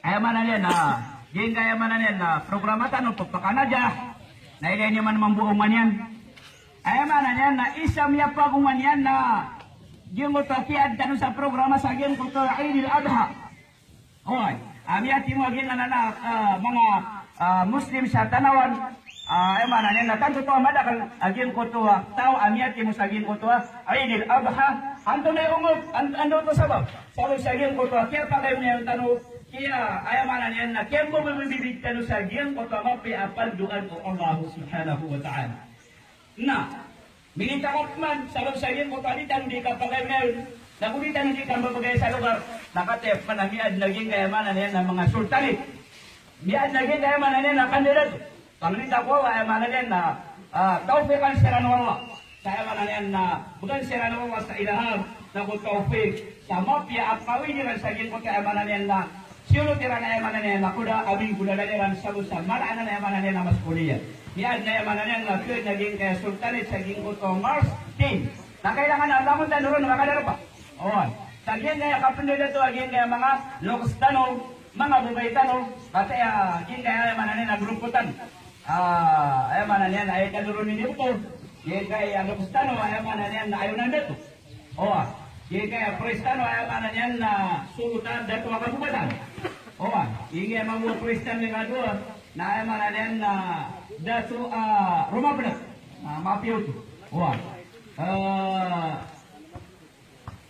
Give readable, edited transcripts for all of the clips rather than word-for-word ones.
Ay manan na gin kaya manan na programatan no pagpakanadya. Na ilay niya man mambuong man yan. Ay manan na isam ya pagungan yan na gin ko takiad tanong sa programa sa gin ko to Eid al-Adha. Hoy, amya timo gin na mga Muslim sa tanawan. Ay manan na tanto to madakal agin ko to tao amya timo sa gin ko to Eid al-Adha. Anto na ungod ando to sabab. Sabi sa gin ko to kaya pa kayo niya tanong kaya ayamanan yan na kaya mo mabibigtan sa diyan ko tama piapal doan ko Allah subhanahu wa ta'ala. Na, minitakat man, sabab sa diyan ko talitan, di ka pagaymayon, nakulitan hindi ka mabagay sa lugar, nakatip man ang miad naging kayamanan yan ng mga sultanit. Miad naging kayamanan yan na kandidat. Panglita ko, ayamanan yan na tawfiqan siran Allah. Ayamanan yan na bukan siran Allah sa ilaham, na kung tawfiq, sa mapya at kawiniran sa diyan ko kayamanan yan na sino tira na yaman na nakuda abing gudalaran sa usa malaan na yaman na mas kuliya. Niad na yaman na na naging kay sultanit sa ging uto Mars 10. Na kailangan na lamon ta nuron makadaro pa. Oh. Sagin na kapundod to agin kay mga lokstano, mga bubaytano, pati agin kay yaman na gruputan. Yaman na ay kaduro ni dito. Ye kay lokstano yaman na ayo na dito. Oh. Ye kaya Kristiyano ay yaman na sulutan dato makabubatan. Owan, ingi mga Kristiyano nga doon na ay yaman na dato rumablat, mapiyot. Owan.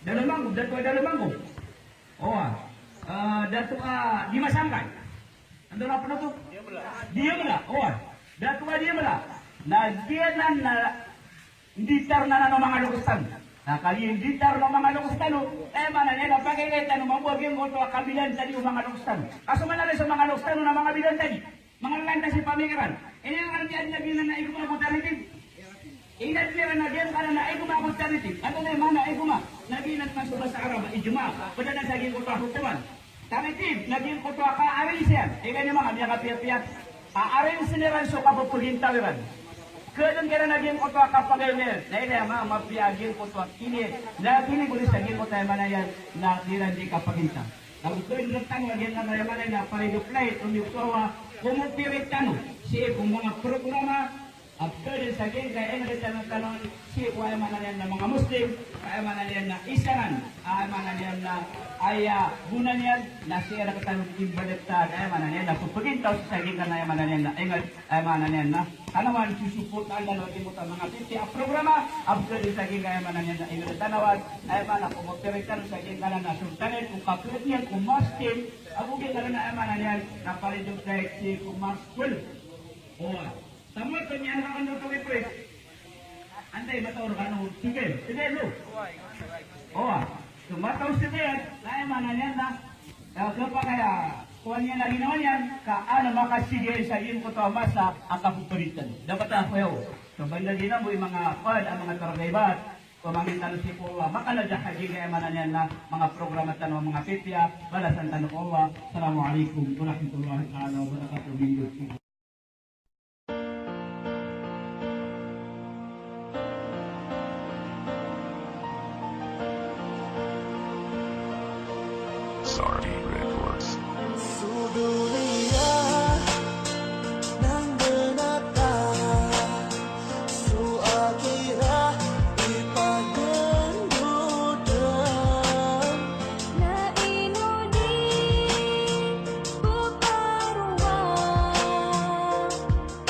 Dalamanggo. Owan. Dato di masangkay. Ando na po na to? Diyamala. Owan. Dato diyamala. Na diyanan na ditar na ng mga lukusan. Kali yung ditar ng mga lukustano, manan yan, napagkaitan ng mabuagin mo ito kabilan tadi yung mga lukustano. Kaso manala sa mga lukustano na mga bilan tadi, mga landa si pamikiran. Ini yung karamihan na bilan na igumabot taritin. Ingat nila na diyan ka na igumabot taritin. Ano na yung mana iguma? Naginat na subas sa Arab, ijuma. Pada na sa gin kutuwa hukuman. Taritin, naging kutuwa ka aris yan. Ikan yung mga biya kapiyat-piyat. Aarin siniran so kapupulintawiran. Kadang kaya naging ko to kapag ngayon. Dahil na mga mapiyagin ko to kini. Na kini ko sa gin ko tayo manayan na nirandi kapaginta. Ang ito yung tanong, agyan na naman na pariduplay, tumiyukawa, kumupirit tanong. Siya kung mga programa, after din sa gin, kaya nga rin tanong, siya kung ay manayan na mga Muslim, kaya manayan na isaran, ay manayan na ay bunan yan, na siya na katanong imbadagtad, ay manayan na pupugintaw sa gin ka na ay manayan na, ay manayan na, kanaman susuportahan na natin mo mga titi ang programa after din sa gingay manan na ingrid tanawad ay mana kung magpiritan sa gingay na sultanin kung kapilit niyan kung mastin abugin na rin na manan yan na palidog dahil si kung maskul o tamo ito niyan na ano ito ipre antay mataor ka nung sige lo o tumataw sige ay manan yan na kapag kaya kuha niya na ginawa yan, kaano makasigil sa iyong kutawamasa ang kapupuritan. Dapat ako yun. So, banda din mo yung mga pad, ang mga targaybat, kumangitan si Allah, makaladya hagi kaya manan yan na mga programa tanong, mga pitya, balasan tanong Allah. Assalamualaikum warahmatullahi wabarakatuh. Sardi Records. Sudulia ng binatang Su akira ipagdandudan Na inuni bukaruan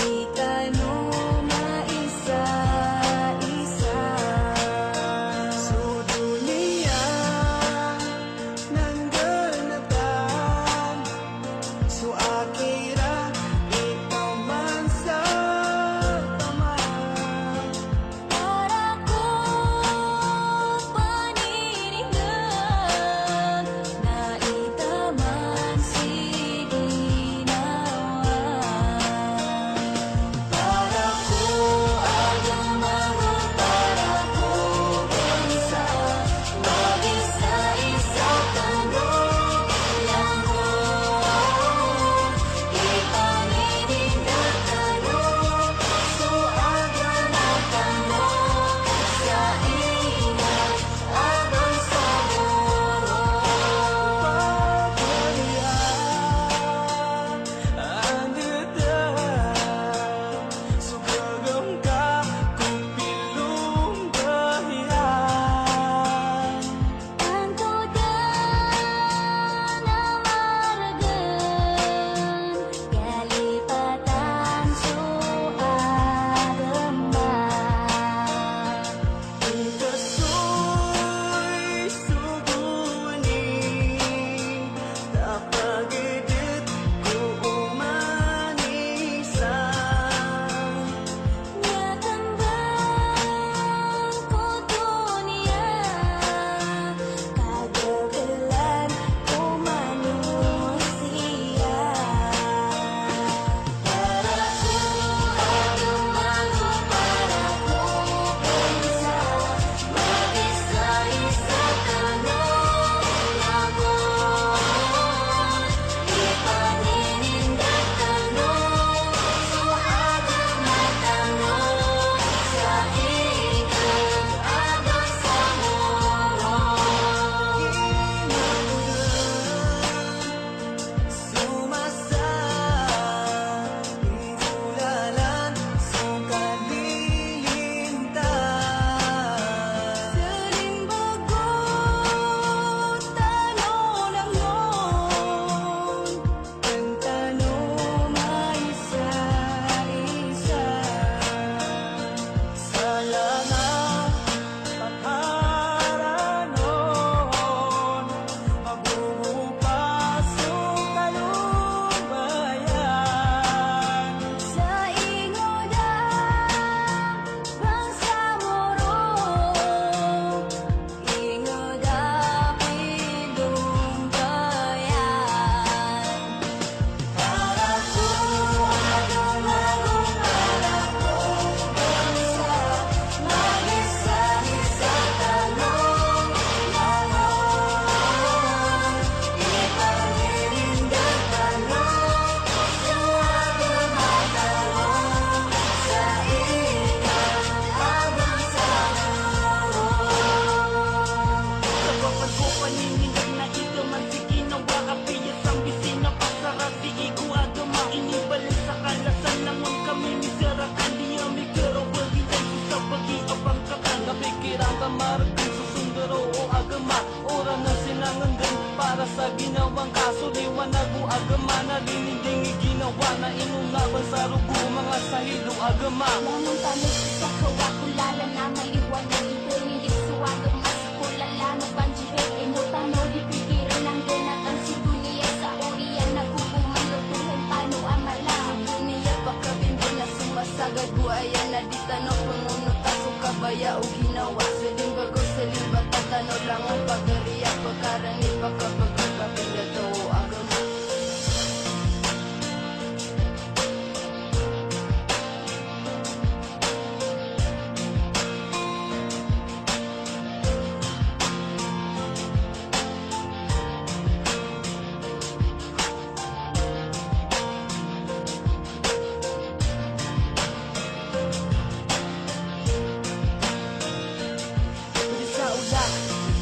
Ikanu maisa-isa Sudulia ng binatang Su ginawang kaso liwanag o agama na dininding ginawa na inungaban sa rugo mga sahilo agama. Lamang tamis sa kawa kulala na maliwanag ito hindi suwagang mas kulala no banjire inutan no di pikiran ng denatan si dunia sa oriyan nagkukuman lutuhin paano amala dunia baka bindo na sumasagad buhayan na di tanong pangunot kaso kabaya o ginawa siling bago siling batatano lang ang pagariya pagkaranit baka pagkakapindato agama. Sa ula,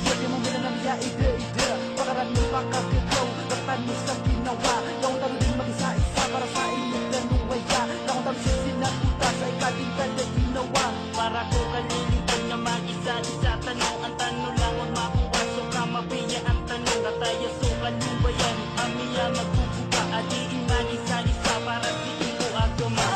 pwede mo minanamya ide-ide Pakarami pakakagaw, nagtanis sa ginawa Lang talo din mag-isa-isa para sa inyong danuway ka Lang talo siya sinakuta sa ikating kada ginawa Para ko kalilipan nga mag-isa-isa tanong Ang tanong lang huwag makuwaso ka mapiya ang tanong Kataya sukan yung bayan, amiya magbubuka Adiin man isa-isa para di ko agama.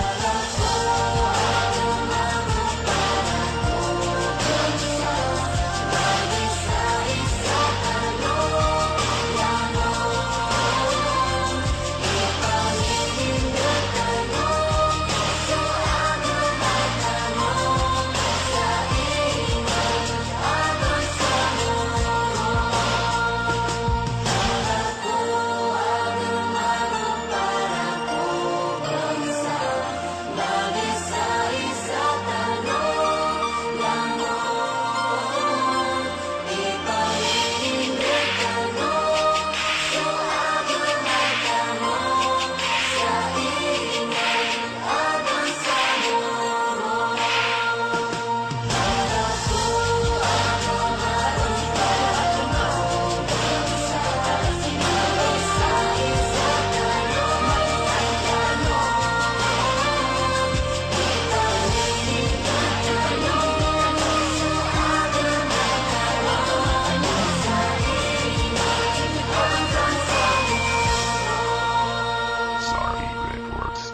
Sorry Records.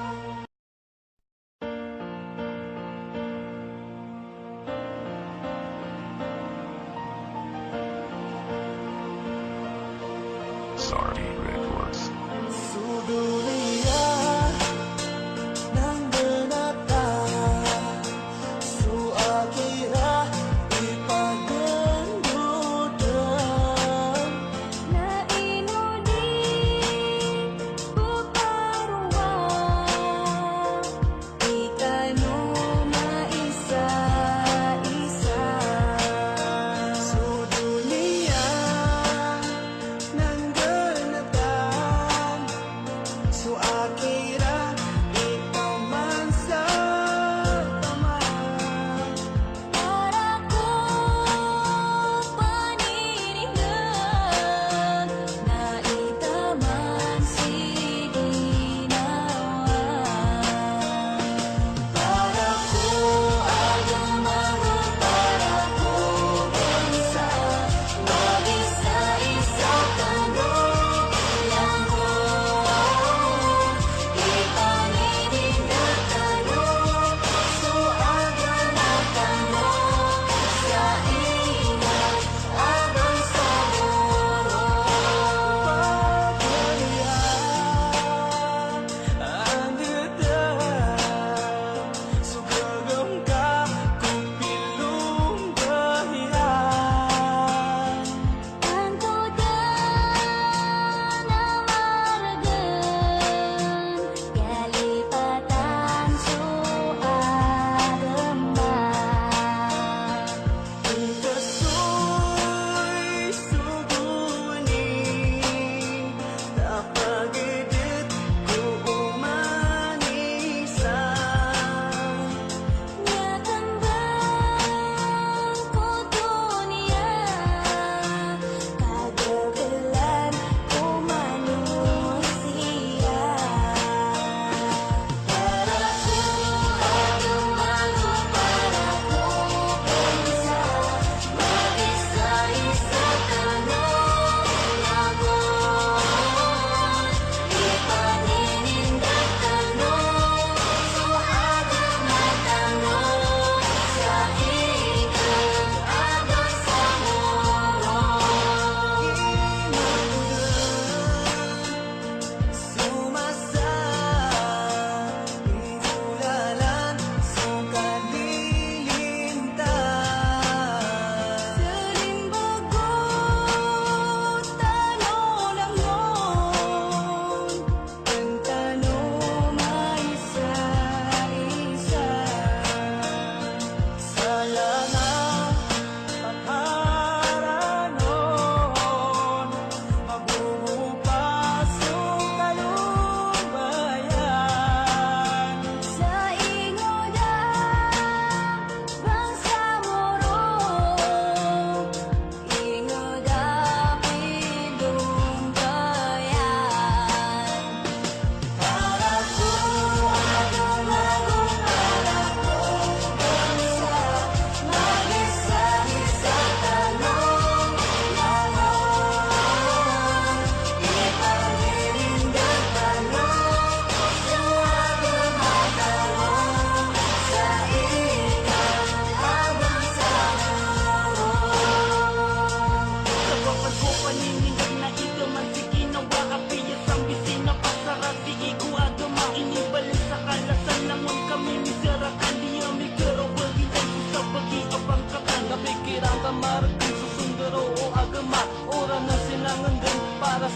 Sorry Records. Sudulia ng binata Su akira ipagdandudan Na inudi bukaruwa ikano maisa-isa Sudulia ng binata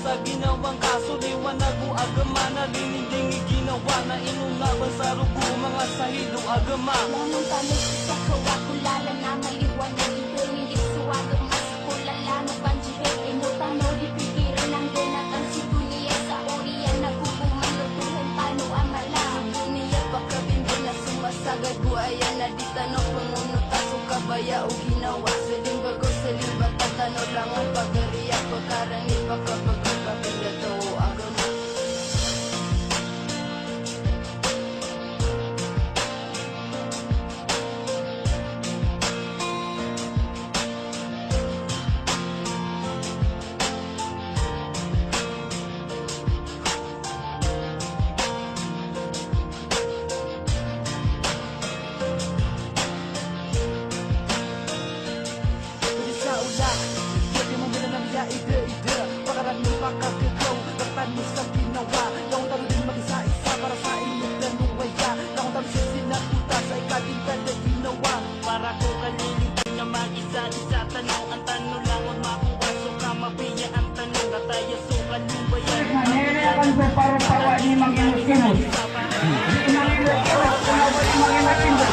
sa ginawang kaso liwanag o agama na dinindingi ginawa na inungaban sa rugo mga sahilo agama. Lamang tanong sa kawa kulala na maliwanag ito hindi suwagag mas kulala no panjihek inutan no di pikiran ng denatan si dunia sa oriyan nagkukuman lutuhin paano amala dunia pagkabindol na sumasagad buaya na di tanong pumuno taso kabaya o ginawa sa limbago sa limbat tatano lang ang pagariyak pagkarangit pagkapagkakapila to agama. Sa ula, pwede mo minanamya ide-ide Pagkaraming pakakagaw, katanis ang ginawa Laong talo din mag-isa-isa para sa inyo danuwaya Laong talo siya sinakuta sa ikatingkad na ginawa Para ko kalilipin na mag-isa-isa tanong ang tanong lang ang makuha so kamabiya ang tanong kataya so kalubayan. Nangyayari ko paru-paru ni manginut-inut. Di manginut-inut, kenapa di manginut-inut?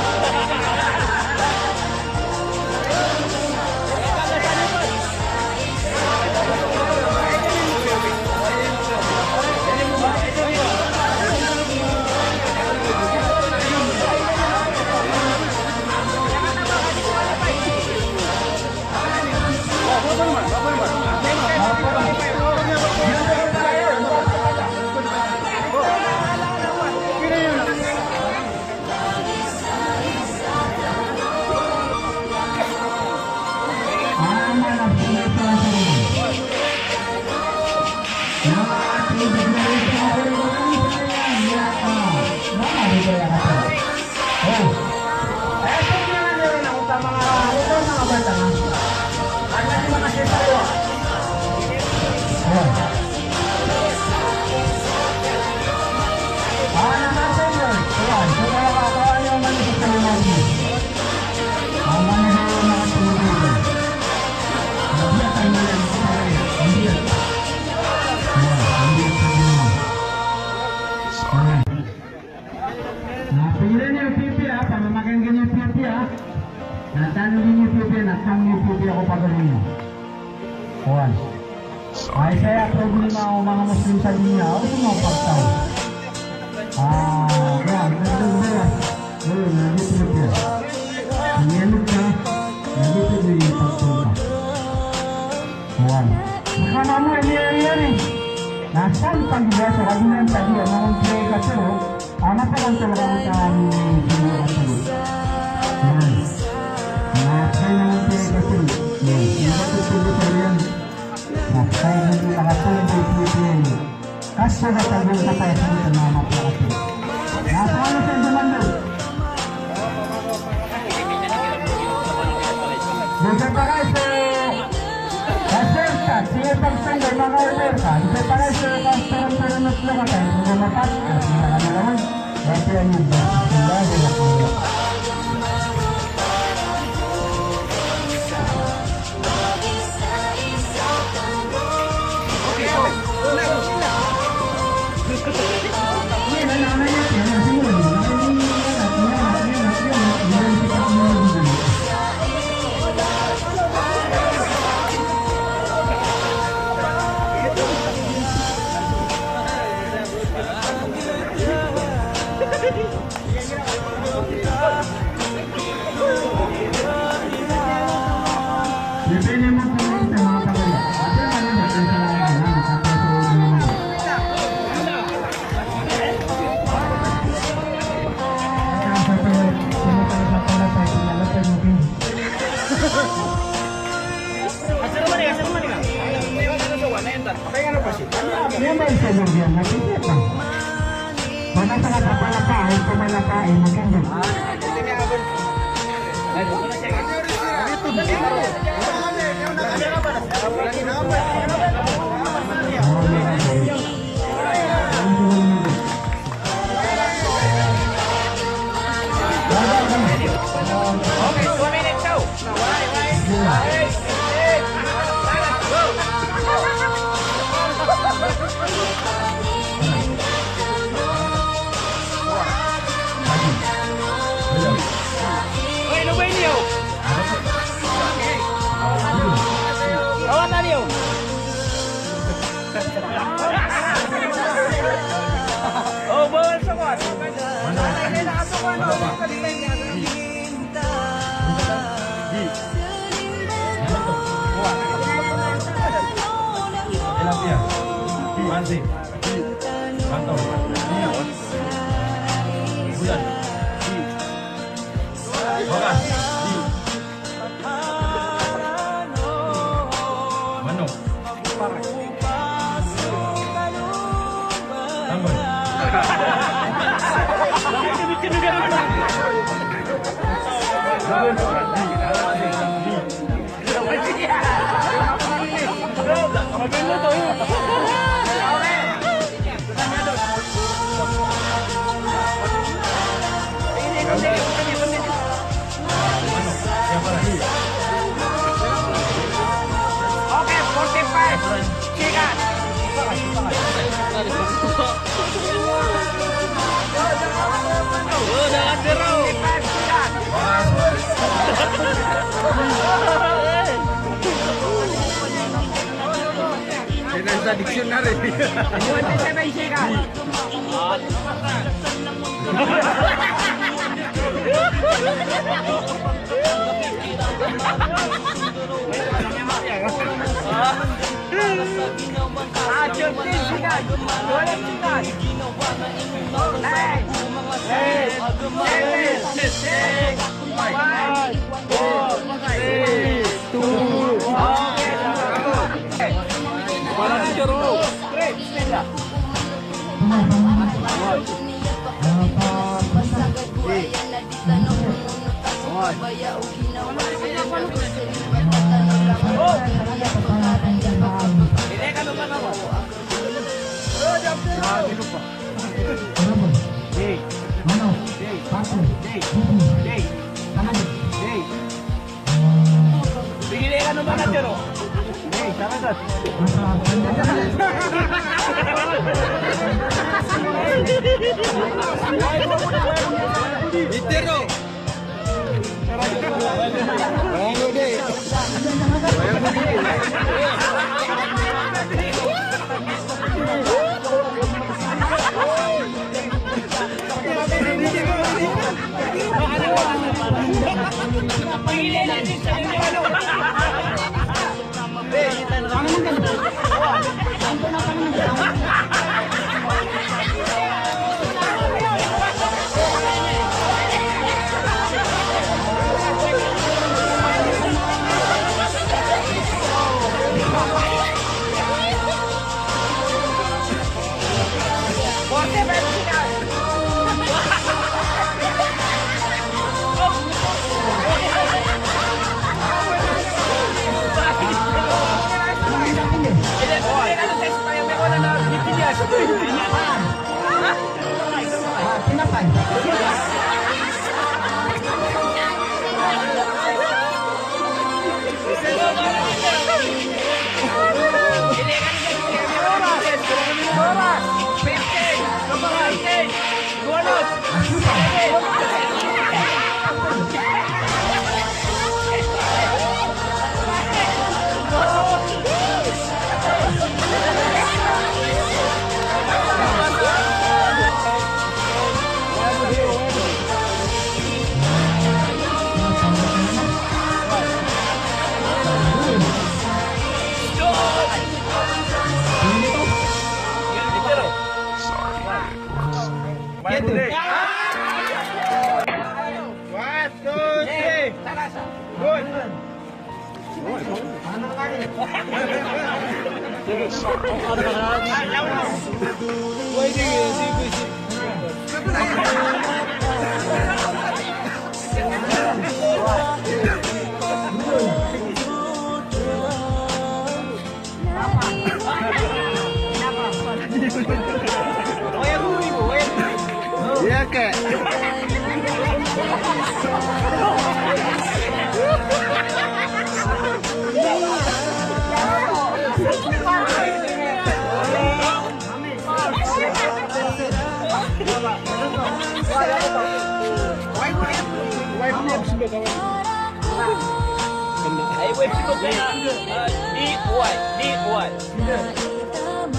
Pigilan niyo yung pipi ha, pamamakan ka niyo yung pipi ha. Natanong niyo yung pipi, natang niyo yung pipi ako pagawin niyo. Kuhan. Ay kaya problema ako mga Muslim sa dunya, ako mga pagtaw. Yan, nandun ba? Nandito na piya. Nangyalog ka, nandito na yung pagtaw ka. Kuhan. Baka naman, yan eh. Nasaan pag-iba sa kabilang tadi, ang play ka sa'yo, anak pa lang talaga ang kami sinuha sa'yo. Yan. Nakakay naman play ka sa'yo. Yan. Nakatutuloy sa'yo yan. Nakakay naman nakatuloy sa'yo yan. Kasi ba tayo sa tayo sa mga naman pa kasi. Nasaan na sa'yo dumando? Doon pa kayo sa Acerca, siya pag-sangay mga Acerca. Ito pa kayo sa customer na sila ka tayo. Mga matas, kasi naman. Dati ang yung sila, wala po. Depende mo kung ano sa mga pagaya. Ate, ano ba kung sa mga gana? Nakapasuod naman. Sa pala, sumutang sa pala tayo, pinalapay mo din. Yan ba yung sayo yan? Nakikita ka. Baka sa kapalakain, kumalakain, maganda. Okay, 2 minutes show. Why?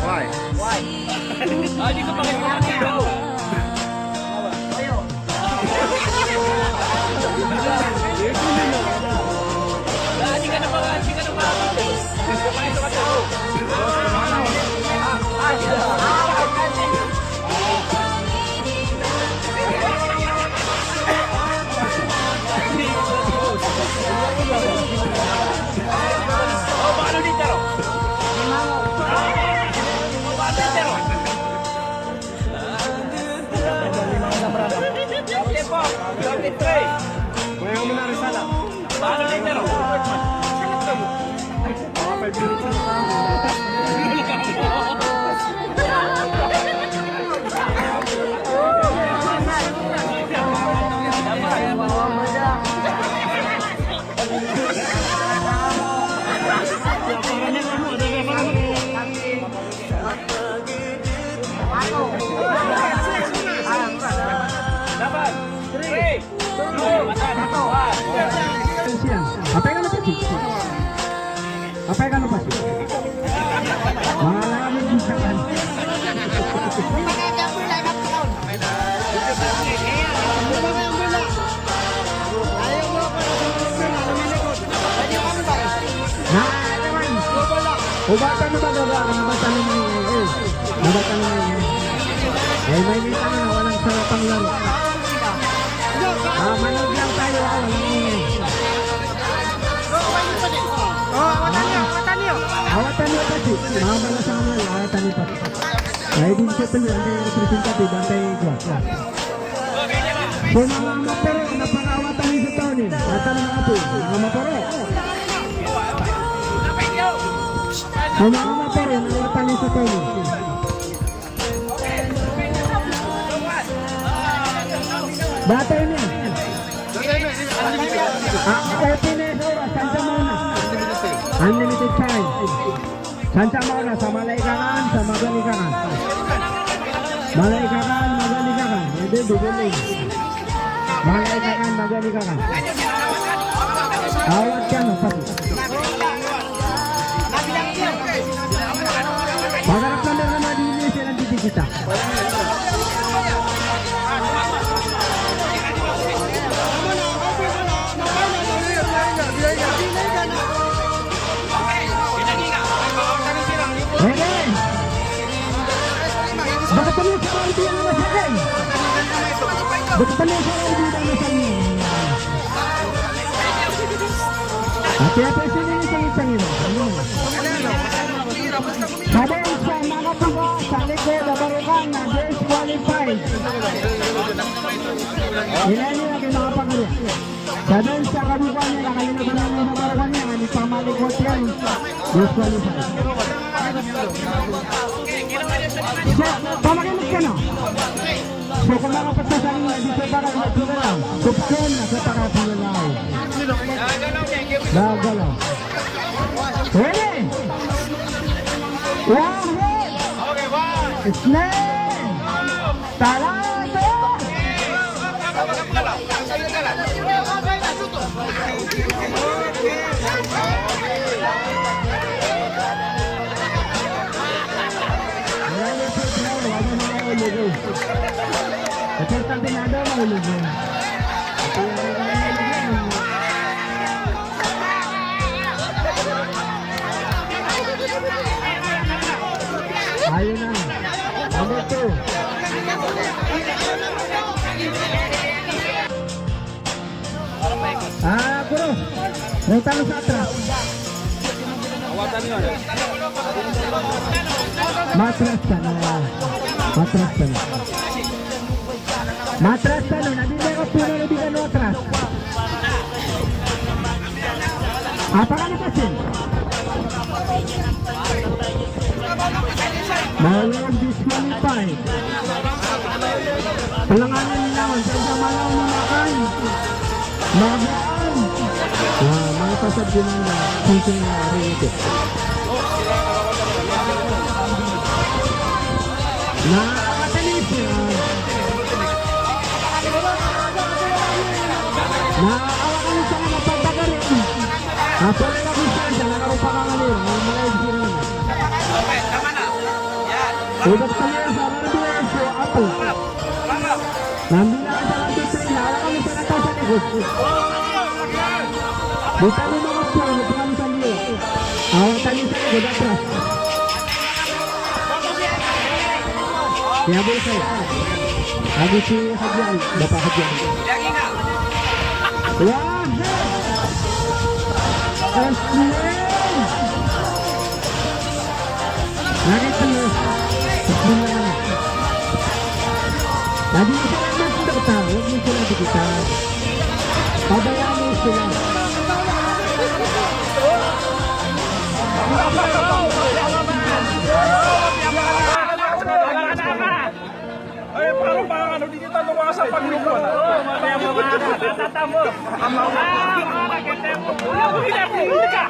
Why? Why? Hindi ko pakita. Apa yang lupa sih? Apa yang lupa sih? Malam bisa kan? Nah, teman. Ubatan mo ba gawa? Nabatan mo eh. Nabatan mo eh. Eh, may nita na walang sarapang laro. Manood lang tayo. Walang ingay. Awatan niyo pa si Mahabala sa mga awatan niyo pa. Ay din siya tuloy ang representative bantay kuwa. So mga mapero na pangawatan niyo sa taon eh. Awatan mga po. Mga mapero. So mga mapero na awatan niyo sa taon eh. Batay niya. Open eh. Santa Mona. Unlimited time. Santa Mona sa Malaikakan, sa Magalikakan. Malaikakan, Magalikakan. Hindi, bibili. Malaikakan, Magalikakan. Awat ka na, pati. Pagarap na meron na dili silang titikita. Hei! Bakit kami sa mga hindi ang nasakay? Bakit kami sa mga hindi ang nasakay? Hati-hati sini ni sangit-sangit. Habang sa mga pangwa sa likod na barukan na disqualified. Ilan nyo lagi mga pangwa. Sa doon sa kabukan niya, nakalinaban namin sa barukan niya, hindi pa malikot yan. Disqualified. So, pamakinig ka na. So, kung makapagsasabi na dito para mag-galaw, kupson na sa para-galaw. Gagalaw. Ready? One hit! Snake! Talado! Importante na daw mahulog mo. Ayun na. Number 2. Bro. May talo sa atras. Matras ka na. Matras ka na. Matras ka na. Nandito ako puno na di ka no atras. Apa ka na kasi? Mahalong disqualified. Palanganan nila. Sa malaw na makan. Magaan. Mga pasad din na thinking na related. Nakakatalis niya. Nakakawakan siya na mapagpagarin. Ako na nag-isa siya, nakarupakan ka niyo. Mga exit naman. Udat ka niya sa Mardues o Apo. Nandun na ka sa Mardues 3, nawakan mo siya nataw sa likod. Buta mo mga po, nagpakan sa liyo. Awatan niyo sa likod atras. Kaya busay. Lagi si Hadyan, Bapak Hadyan. Wah! Esmil! Nakit niyo. Esmil na lang. Lagi mo sila naman kita. Huwag mo sila dikita. Pabayaan mo sila. Ay, parang ano, di kita luwa sa paglukon. Mamaya mo mga katata mo. Mga kita mo. Hindi ka.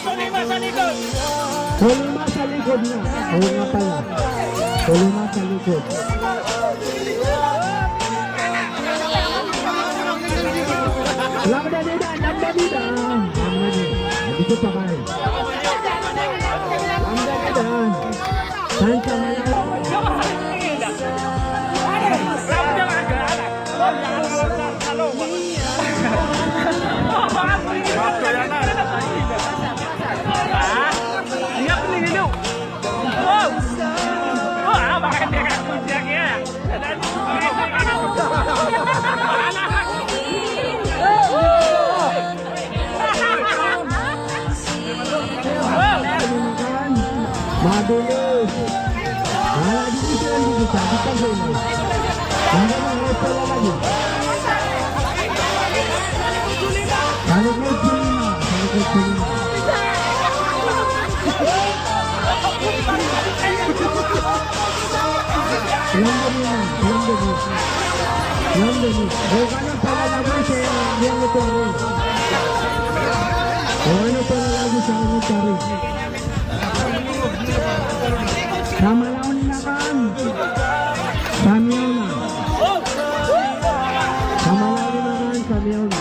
Tulima sa likod. Tulima sa likod na. Oo nga pala. Tulima sa likod. Lamdanida. Dito pa kayo. Lamdanida. Saan ka malayo? Mabilis. Dito siya, dito siya. Dito siya. Hindi mo ito lagi. Salikod Sulima. Lamdani. Bukan pala lagu siya yang ito rin. Ano pala lagu siya yang ito rin. Sama lawan ni Makan. Samiyaw na. Sama lawan ni Makan, samiyaw na.